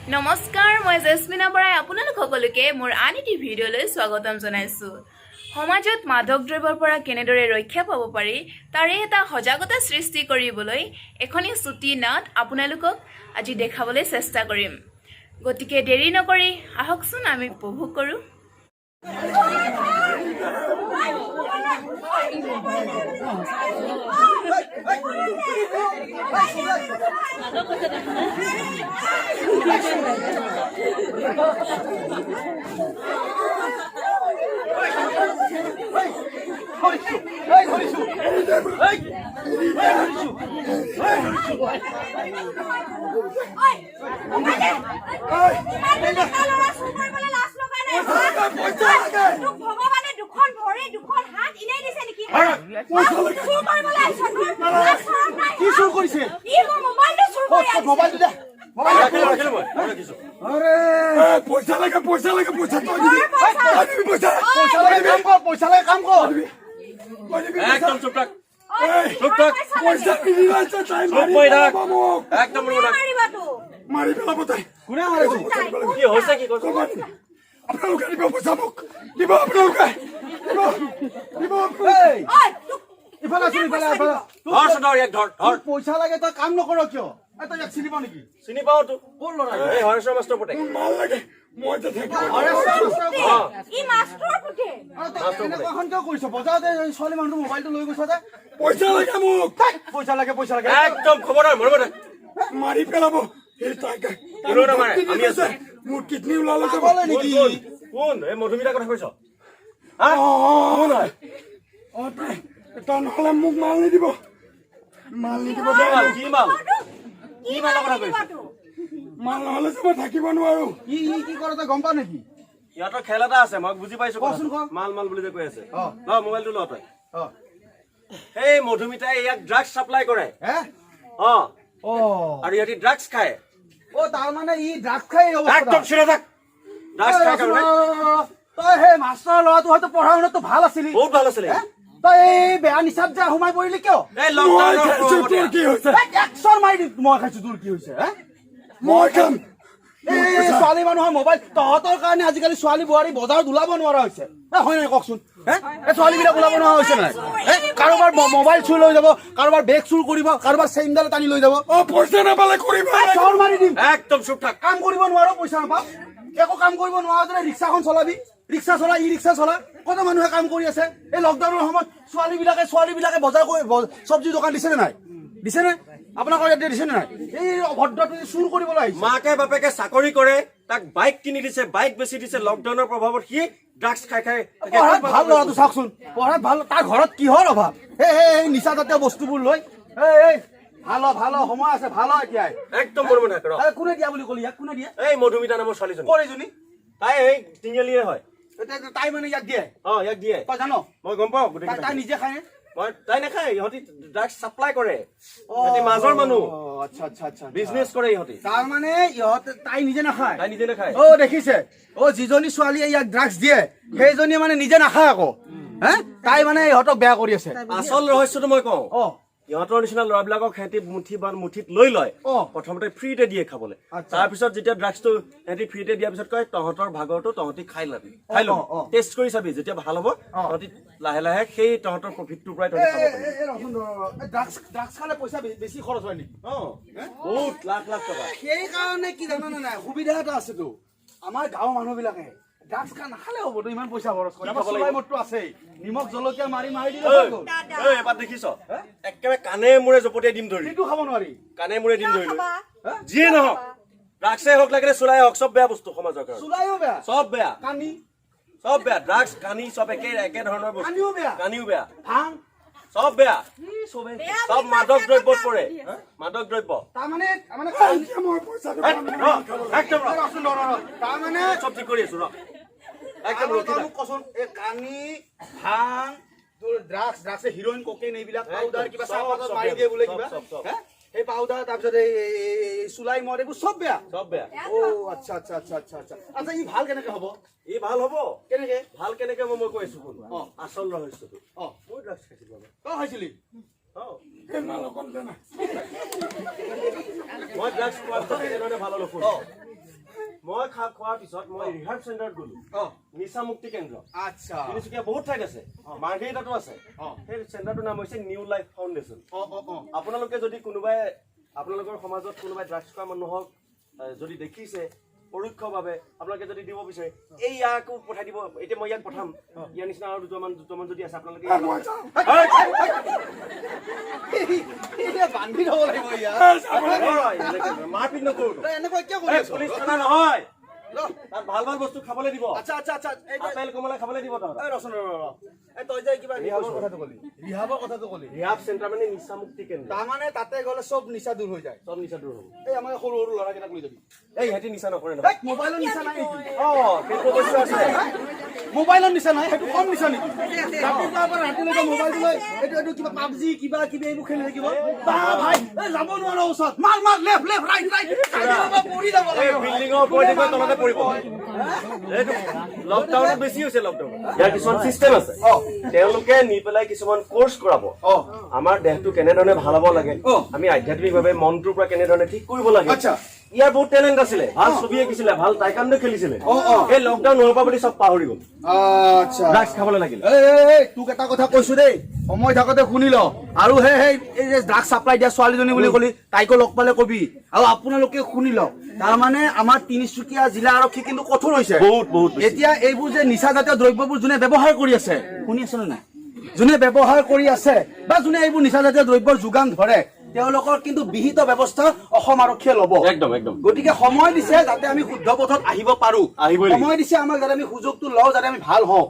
নমস্কাৰ মই জেসমিনা বৰাই আপোনালোক সকলোকে মোৰ আন এটি ভিডিঅ'লৈ স্বাগতম জনাইছো। সমাজত মাদক দ্ৰব্যৰ পৰা কেনেদৰে ৰক্ষা পাব পাৰি তাৰে এটা সজাগতা সৃষ্টি কৰিবলৈ এখনি ছুটি নাট আপোনালোকক আজি দেখাবলৈ চেষ্টা কৰিম। গতিকে দেৰি নকৰি আহকচোন আমি উপভোগ কৰো। পইচা লাগে তই কাম নকৰ কিয়? তই ইয়াক চিনি পাও নেকি? চিনি পাও তো কোন ল'ৰা? এই হৰেশ্বৰ মাষ্টৰ পুতেক। ভাল লাগে মই যে থাকিব এনেকুৱাখন কিয় কৰিছ? বজাৰতে ছোৱালী মানুহটো মোবাইলটো লৈ গৈছ যে পইচা লাগে মোক পইচা লাগে পইচা লাগে একদম খবৰদাৰ মৰম দে। মাৰি পেলাব এই তাইক কিলো নামাৰে, আমি আছো। মোৰ কিডনী ওলালে যাব পাগল নেকি? কোন এই মধুমিতাৰ কথা কৈছ? হা কোন হয়? তাই নহ'লে মোক মাল নিদিব কি মাল কি মালৰ কথা কৈছ? মাল নহ'লে যে মই থাকিব নোৱাৰো। কি কৰে তই গম পাৱ নেকি? সিহঁতৰ খেল এটা আছে, মই বুজি পাইছো। কচোন ক। মাল মাল বুলি যে কৈ আছে। অ। ল মোবাইলটো ল তই। অ সেই মধুমিতাই ইয়াক ড্ৰাগছ চাপ্লাই কৰে। হে অ অ আৰু ইহঁতি ড্ৰাগছ খায়। অ তাৰ মানে ই ড্ৰাগছ খাই এই অৱস্থা। একদম চিৰা থাক। ড্ৰাগছ খায় কাৰণে তই সেই মাষ্টৰ ল'ৰাটো হয়তো পঢ়া শুনাতো ভাল আছিলি। বহুত ভাল আছিলে। তই এই বেয়া নিচাত যা সোমাই পৰিলি কিয়? এই মই খাইছো তোৰ লকডাউনৰ কি হৈছে? একশৰ মাৰি দিম। মই খাইছো তোৰ কি হৈছে? মই খাম এই ছোৱালী মানুহৰ মোবাইল তহঁতৰ কাৰণে আজিকালি ছোৱালী বোৱাৰী বজাৰত ওলাব নোৱাৰা হৈছে। হয় নাই কওকচোন? এই ছোৱালীবিলাক ওলাব নোৱাৰা হৈছে নাই? কাৰোবাৰ মোবাইল চুৰ লৈ যাব, কাৰোবাৰ বেগ চুৰ কৰিব, কাৰোবাৰ চেইনডাল টানি লৈ যাব। পইচা নাপালে কৰিবা চৰ মাৰি দিম। একদম চুপ থাক। কাম কৰিব নোৱাৰো, পইচা নাপাওঁ। একো কাম কৰিব নোৱাৰো যদি ৰিক্সাখন চলাবি, ৰিক্সা চলা, ই ৰিক্সা চলা। কত মানুহে কাম কৰি আছে। এই লকডাউনৰ সময়ত ছোৱালীবিলাকে বজাৰ কৰি চব্জি দোকান দিছে নে নাই? দিছে নে? আপোনালোকৰ ইয়াতে দিছে নে নাই? এই অভদ্ৰটো চুৰ কৰিবলৈ আহিছে। মাকে বাপেকে চাকৰি কৰে, তাক বাইক কিনি দিছে, বাইক বেচি দিছে। লকডাউনৰ প্ৰভাৱত সি ড্ৰাগছ খাই খাই পঢ়াত ভাল ল'ৰাটো চাওকচোন, পঢ়াত ভাল। তাৰ ঘৰত কিহৰ অভাৱ? এই নিচা জাতীয় বস্তুবোৰ লৈ এই ভাল সময় আছে, ভাল এতিয়া। একদম মৰম থাকে ৰ। কোনে দিয়া বুলি ক'লি? ইয়াক কোনে দিয়ে? এই মধুমিতা নামৰ ছোৱালীজনী। কৰিজনী তাই এই তিনিআলিৰে হয়। তাই মানে ইয়াক দিয়ে? অ ইয়াক দিয়ে। তই জান? মই গম পাওঁ গোটেই তাই নিজে খায়? তাই নাখায়, ইহঁতি ড্ৰাগছ চাপ্লাই কৰে। ইহঁতি মাজৰ মানুহ, আচ্ছা আচ্ছা আচ্ছা বিজনেছ কৰে ইহঁতি। তাৰ মানে ইহঁতে তাই নিজে নাখায়? তাই নিজে নাখায়। অ দেখিছে? অ যিজনী ছোৱালীয়ে ইয়াক ড্ৰাগছ দিয়ে সেইজনীয়ে মানে নিজে নাখায় আকৌ। তাই মানে ইহঁতক বেয়া কৰি আছে। আচল ৰহস্যটো মই কওঁ। অ ইহঁতৰ নিচিনা ল'ৰাবিলাকক সিহঁতি মুঠিত লৈ লয়। অ প্ৰথমতে ফ্ৰীতে দিয়ে খাবলৈ। তাৰপিছত যেতিয়া ড্ৰাগছটো সিহঁতি ফ্ৰীতে দিয়াৰ পিছত কয় তহঁতৰ ভাগৰটো তহঁতি খাই ল'বি, খাই ল'বি, টেষ্ট কৰি চাবি। যেতিয়া ভাল হ'ব তহঁতি লাহে লাহে সেই তহঁতৰ প্ৰফিটটোৰ পৰাই তহঁতি খাব পাৰিবি। ড্ৰাগছ খালে পইচা বেছি খৰচ হয় নেকি? বহুত লাখ লাখ টকা। সেইকাৰণে কি জানানে নাই, সুবিধা এটা আছেতো। আমাৰ গাঁৱৰ মানুহবিলাকে ড্ৰাগছ খা নাখালে হ'বতো, ইমান পইচা খৰচ কৰে। আমাৰ চুলাই মদটো আছেই, নিমখ জলকীয়া মাৰি দিলে হৈ গ'ল। এবাৰ দেখিছ একেবাৰে কাণে মূৰে জপতিয়াই দিম ধৰি। সেইটো খাব নোৱাৰি। কাণে মূৰে দিম ধৰি যিয়ে নহওক, ড্ৰাগছে হওক লাগিলে চুলাই হওক, চব বেয়া বস্তু সমাজৰ কাৰণে। চুলাইও বেয়া, চব বেয়া, কানি চব বেয়া। ড্ৰাগছ কানি চব একে ধৰণৰ বস্তু। কানিও বেয়া, কানিও বেয়া, ভাং চব বেয়া। চবে চব মাদক দ্ৰব্যত পৰে। মাদক দ্ৰব্য তাৰমানে মই পইচাটো তাৰমানে চব ঠিক কৰি আছো ৰ। একদম ৰখি থাক। কচোন এই কানি ভাং তোৰ ড্ৰাগছ হিৰইন কোকেইন এইবিলাক পাউডাৰ কিবা চাহপাতত মাৰি দিয়ে বোলে কিবা। সেই পাউডাৰ তাৰপিছত এই চুলাই মদ এইবোৰ চব বেয়া, চব বেয়া। অ আচ্ছা আচ্ছা আচ্ছা আচ্ছা আচ্ছা আচ্ছা ই ভাল কেনেকে হ'ব? ই ভাল হ'ব কেনেকে? ভাল কেনেকে মই কৈ আছো শুন। আচল ৰহস্যটো মই ড্ৰাগছ খাইছিলো। তই খাইছিলি? মই ড্ৰাগছ খোৱাৰ পিছত এনেধৰণে ভাল হ'লো শুন। মই খোৱাৰ পিছত মই ৰিহাব চেণ্টাৰত গলো নিচা মুক্তি কেন্দ্ৰ আচ্ছা তিনিচুকীয়া বহুত ঠাইত আছে মাৰ্ঘেৰিটাতো আছে সেই চেণ্টাৰটোৰ নাম হৈছে নিউ লাইফ ফাউণ্ডেশ্যন আপোনালোকে যদি কোনোবাই আপোনালোকৰ সমাজত কোনোবাই ড্ৰাগছ খোৱা মানুহক যদি দেখিছে পৰোক্ষভাৱে আপোনালোকে যদি দিব বিচাৰে এই ইয়াকো পঠাই দিব এতিয়া মই ইয়াক পঠাম ইয়াৰ নিচিনা আৰু দুটামান যদি আছে আপোনালোকে বান্ধি থব লাগিব ইয়াৰ মাৰপিট নকৰো এনেকুৱা কিয় কৰি আছ পুলিচ থানা নহয় তাত ভাল ভাল বস্তু খাবলৈ দিব আচ্ছা আচ্ছা আচ্ছা আপেল কমলা খাবলৈ দিব তাত ৰচন তই যে কিবা ৰিহাবৰ কথাটো কলি ৰিহাব চেণ্টাৰ মানে নিচা মুক্তি কেন্দ্ৰ তাৰমানে তাতে গ'লে চব নিচা দূৰ হৈ যায় চব নিচা দূৰ হ'ব এই আমাৰ সৰু সৰু ল'ৰাকেইটাক লৈ যাবি এই সিহঁতি নিচা নকৰে নহয় মোবাইলৰ নিচা নাই নেকি সেইটো অৱশ্যে আছে মোবাইলৰ নিচা নাই সেইটো কম নিচা নেকি ৰাতিপুৱাৰ পৰা ৰাতিলৈকে মোবাইলটো লৈ এইটো কিবা পাবজি কিবা কিবি এইবোৰ খেলি থাকিব বা ভাই যাব নোৱাৰো ওচৰত মাৰ লেফ্ট ৰাইট পৰি যাব এই বিল্ডিঙৰ ওপৰত গৈ তলতে পৰিব এইটো লকডাউনত বেছি হৈছে লকডাউন ইয়াৰ কিছুমান চিষ্টেম আছে তেওঁলোকে নি পেলাই কিছুমান কোৰ্চ কৰাব আমাৰ দেহটো কেনেধৰণে ভাল হ'ব লাগে আমি আধ্যাত্মিকভাৱে মনটোৰ পৰা কেনেধৰণে ঠিক কৰিব লাগে ইয়াৰ বহুত টেলেণ্ট আছিলে ভাল ছবি আঁকিছিলে ভাল টাইকাণ্ডো খেলিছিলে এই লকডাউন নোহোৱাৰ পৰা বুলি চব পাহৰি গ'ল আচ্ছা ড্ৰাগছ খাবলৈ লাগিলে তোক এটা কথা কৈছো দেই সময় থাকোতে শুনি ল আৰু এই যে ড্ৰাগছ চাপ্লাই দিয়া ছোৱালীজনী বুলি কলি তাইকো লগ পালে কবি আৰু আপোনালোকে শুনি লওক তাৰমানে আমাৰ তিনিচুকীয়া জিলা আৰক্ষী কিন্তু কঠোৰ হৈছে বহুত এতিয়া এইবোৰ যে নিচাজাতীয় দ্ৰব্যবোৰ যোনে ব্যৱহাৰ কৰি আছে শুনি আছে নে নাই যোনে ব্যৱহাৰ কৰি আছে বা যোনে এইবোৰ নিচাজাতীয় দ্ৰব্যৰ যোগান ধৰে তেওঁলোকৰ কিন্তু বিহিত ব্যৱস্থা অসম আৰক্ষীয়ে ল'ব একদম গতিকে সময় দিছে যাতে আমি শুদ্ধ পথত আহিব পাৰো সময় দিছে আমাক যাতে আমি সুযোগটো লওঁ যাতে আমি ভাল হওঁ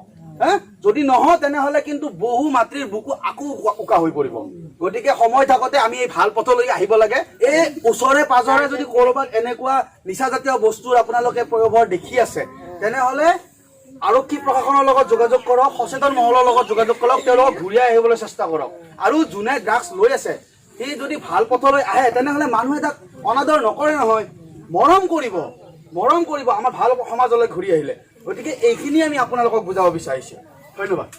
যদি নহওঁ তেনেহলে কিন্তু বহু মাতৃৰ বুকু আকৌ উকা হৈ পৰিব গতিকে সময় থাকোতে আমি এই ভাল পথলৈ আহিব লাগে এই ওচৰে পাজৰে যদি কৰবাত এনেকুৱা নিচাজাতীয় বস্তুৰ আপোনালোকে প্ৰয়োভৰ দেখি আছে তেনেহলে আৰক্ষী প্ৰশাসনৰ লগত যোগাযোগ কৰক সচেতন মহলৰ লগত যোগাযোগ কৰক তেওঁলোকক ঘূৰিয়াই আহিবলৈ চেষ্টা কৰক আৰু যোনে ড্ৰাগছ লৈ আছে সি যদি ভাল পথলৈ আহে তেনেহলে মানুহে তাক অনাদৰ নকৰে নহয় মৰম কৰিব আমাৰ ভাল সমাজলৈ ঘূৰি আহিলে গতিকে এইখিনি আমি আপোনালোকক বুজাব বিচাৰিছো ধন্যবাদ